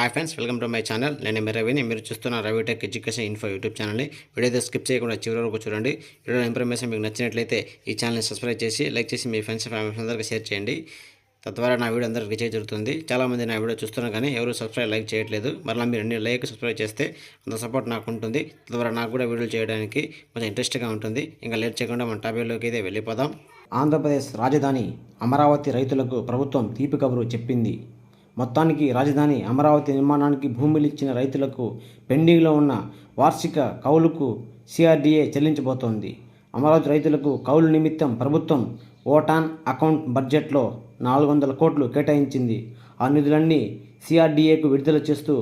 Hi friends, welcome to my channel. నేను మీ రవిని. మీరు చూస్తున్న Ravi tech education info YouTube ఛానల్ని. వీడియో స్కిప్ చేయకుండా చివరి వరకు చూడండి. వీడియో ఇన్ఫర్మేషన్ మీకు నచ్చినట్లయితే ఈ ఛానల్ని సబ్స్క్రైబ్ చేసి లైక్ చేసి మీ ఫ్రెండ్స్ ఫ్యామిలీస్ అందరికీ షేర్ చేయండి. తద్వారా నా వీడియో అందరికీ రీచ్ జరుగుతుంది. చాలామంది నా వీడియో చూస్తున్నారు కానీ ఎవరు సబ్స్క్రైబ్ లైక్ చేయట్లేదు. మరలా మీరు అన్ని లైక్ సబ్స్క్రైబ్ చేస్తే అంత సపోర్ట్ నాకు ఉంటుంది. తద్వారా నాకు కూడా వీడియోలు చేయడానికి కొంచెం ఇంట్రెస్ట్గా ఉంటుంది. ఇంకా లేట్ చేయకుండా మన టాపిక్లోకి అయితే వెళ్ళిపోదాం. ఆంధ్రప్రదేశ్ రాజధాని అమరావతి రైతులకు ప్రభుత్వం తీపి కబురు చెప్పింది. మొత్తానికి రాజధాని అమరావతి నిర్మాణానికి భూములు ఇచ్చిన రైతులకు పెండింగ్లో ఉన్న వార్షిక కౌలుకు సిఆర్డీఏ చెల్లించబోతోంది. అమరావతి రైతులకు కౌలు నిమిత్తం ప్రభుత్వం ఓటాన్ అకౌంట్ బడ్జెట్లో 400 కోట్లు కేటాయించింది. ఆ నిధులన్నీ సిఆర్డీఏకు విడుదల చేస్తూ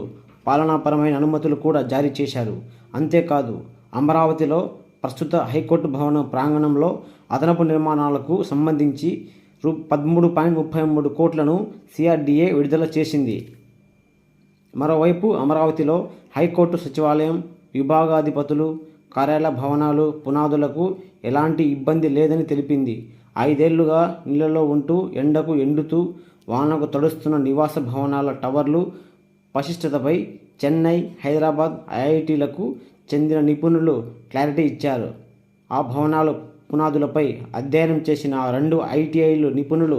పాలనాపరమైన అనుమతులు కూడా జారీ చేశారు. అంతేకాదు, అమరావతిలో ప్రస్తుత హైకోర్టు భవనం ప్రాంగణంలో అదనపు నిర్మాణాలకు సంబంధించి 13.33 కోట్లను సిఆర్డీఏ విడుదల చేసింది. మరోవైపు అమరావతిలో హైకోర్టు సచివాలయం, విభాగాధిపతులు కార్యాలయ భవనాలు పునాదులకు ఎలాంటి ఇబ్బంది లేదని తెలిపింది. 5 ఏళ్లుగా నీళ్లలో ఉంటూ ఎండకు ఎండుతూ వానకు తడుస్తున్న నివాస భవనాల టవర్లు పటిష్టతపై చెన్నై, హైదరాబాద్ ఐఐటీలకు చెందిన నిపుణులు క్లారిటీ ఇచ్చారు. ఆ భవనాలు పునాదులపై అధ్యయనం చేసిన 2 ఐటీఐలు నిపుణులు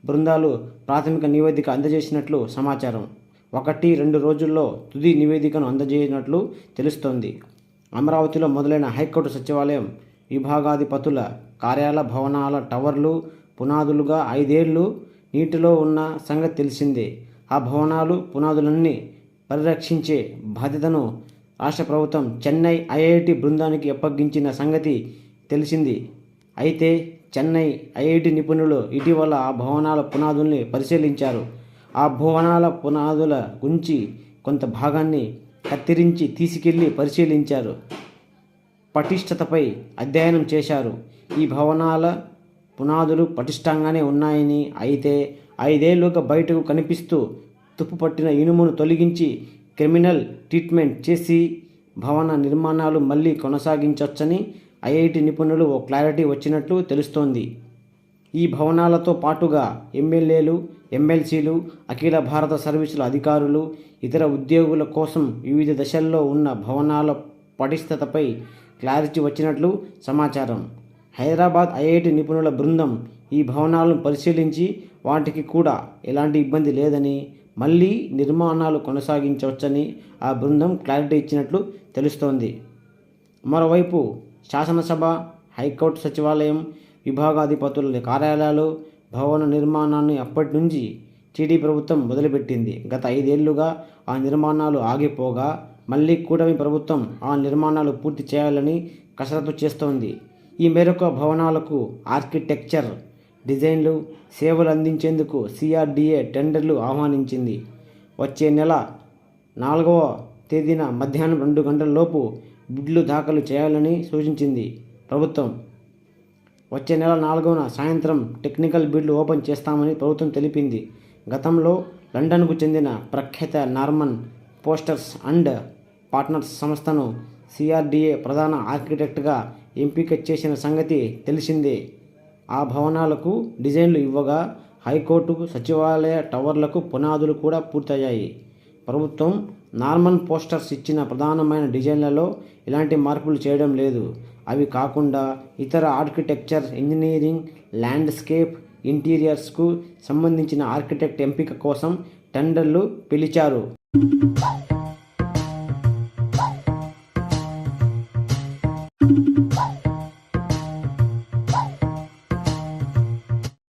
బృందాలు ప్రాథమిక నివేదిక అందజేసినట్లు సమాచారం. 1-2 రోజుల్లో తుది నివేదికను అందజేసినట్లు తెలుస్తోంది. అమరావతిలో మొదలైన హైకోర్టు సచివాలయం, విభాగాధిపతుల కార్యాలయ భవనాల టవర్లు పునాదులుగా 5 ఏళ్లు నీటిలో ఉన్న సంగతి తెలిసిందే. ఆ భవనాలు పునాదులన్నీ పరిరక్షించే బాధ్యతను రాష్ట్ర ప్రభుత్వం చెన్నై ఐఐటి బృందానికి అప్పగించిన సంగతి తెలిసింది. అయితే చెన్నై ఐఐటి నిపుణులు ఇటీవల ఆ భవనాల పునాదుల్ని పరిశీలించారు. ఆ భవనాల పునాదుల గురించి కొంత భాగాన్ని కత్తిరించి తీసుకెళ్లి పరిశీలించారు. పటిష్టతపై అధ్యయనం చేశారు. ఈ భవనాల పునాదులు పటిష్టంగానే ఉన్నాయని, అయితే 5 ఏళ్లుగా బయటకు కనిపిస్తూ తుప్పుపట్టిన ఇనుమును తొలగించి క్రిమినల్ ట్రీట్మెంట్ చేసి భవన నిర్మాణాలు మళ్లీ కొనసాగించవచ్చని ఐఐటి నిపుణులు ఓ క్లారిటీ వచ్చినట్లు తెలుస్తోంది. ఈ భవనాలతో పాటుగా ఎమ్మెల్యేలు, ఎమ్మెల్సీలు, అఖిల భారత సర్వీసుల అధికారులు, ఇతర ఉద్యోగుల కోసం వివిధ దశల్లో ఉన్న భవనాల పటిష్టతపై క్లారిటీ వచ్చినట్లు సమాచారం. హైదరాబాద్ ఐఐటి నిపుణుల బృందం ఈ భవనాలను పరిశీలించి వాటికి కూడా ఎలాంటి ఇబ్బంది లేదని, మళ్లీ నిర్మాణాలు కొనసాగించవచ్చని ఆ బృందం క్లారిటీ ఇచ్చినట్లు తెలుస్తోంది. మరోవైపు శాసనసభ, హైకోర్టు సచివాలయం, విభాగాధిపతుల కార్యాలయాలు భవన నిర్మాణాన్ని అప్పటి నుంచి టీడీ ప్రభుత్వం మొదలుపెట్టింది. గత 5 ఏళ్లుగా ఆ నిర్మాణాలు ఆగిపోగా మళ్లీ కూటమి ప్రభుత్వం ఆ నిర్మాణాలు పూర్తి చేయాలని కసరత్తు చేస్తోంది. ఈ మేరకు భవనాలకు ఆర్కిటెక్చర్, డిజైన్లు, సేవలు అందించేందుకు సిఆర్డీఏ టెండర్లు ఆహ్వానించింది. వచ్చే నెల 4వ తేదీన మధ్యాహ్నం 2 గంటలలోపు బిడ్లు దాఖలు చేయాలని సూచించింది ప్రభుత్వం. వచ్చే నెల 4న సాయంత్రం టెక్నికల్ బిడ్లు ఓపెన్ చేస్తామని ప్రభుత్వం తెలిపింది. గతంలో లండన్కు చెందిన ప్రఖ్యాత నార్మన్ పోస్టర్స్ అండ్ పార్ట్నర్స్ సంస్థను సిఆర్డీఏ ప్రధాన ఆర్కిటెక్ట్గా ఎంపిక చేసిన సంగతి తెలిసిందే. ఆ భవనాలకు డిజైన్లు ఇవ్వగా హైకోర్టు సచివాలయ టవర్లకు పునాదులు కూడా పూర్తయ్యాయి. ప్రభుత్వం నార్మన్ పోస్టర్స్ ఇచ్చిన ప్రధానమైన డిజైన్లలో ఎలాంటి మార్పులు చేయడం లేదు. అవి కాకుండా ఇతర ఆర్కిటెక్చర్, ఇంజనీరింగ్, ల్యాండ్స్కేప్, ఇంటీరియర్స్కు సంబంధించిన ఆర్కిటెక్ట్ ఎంపిక కోసం టెండర్లు పిలిచారు.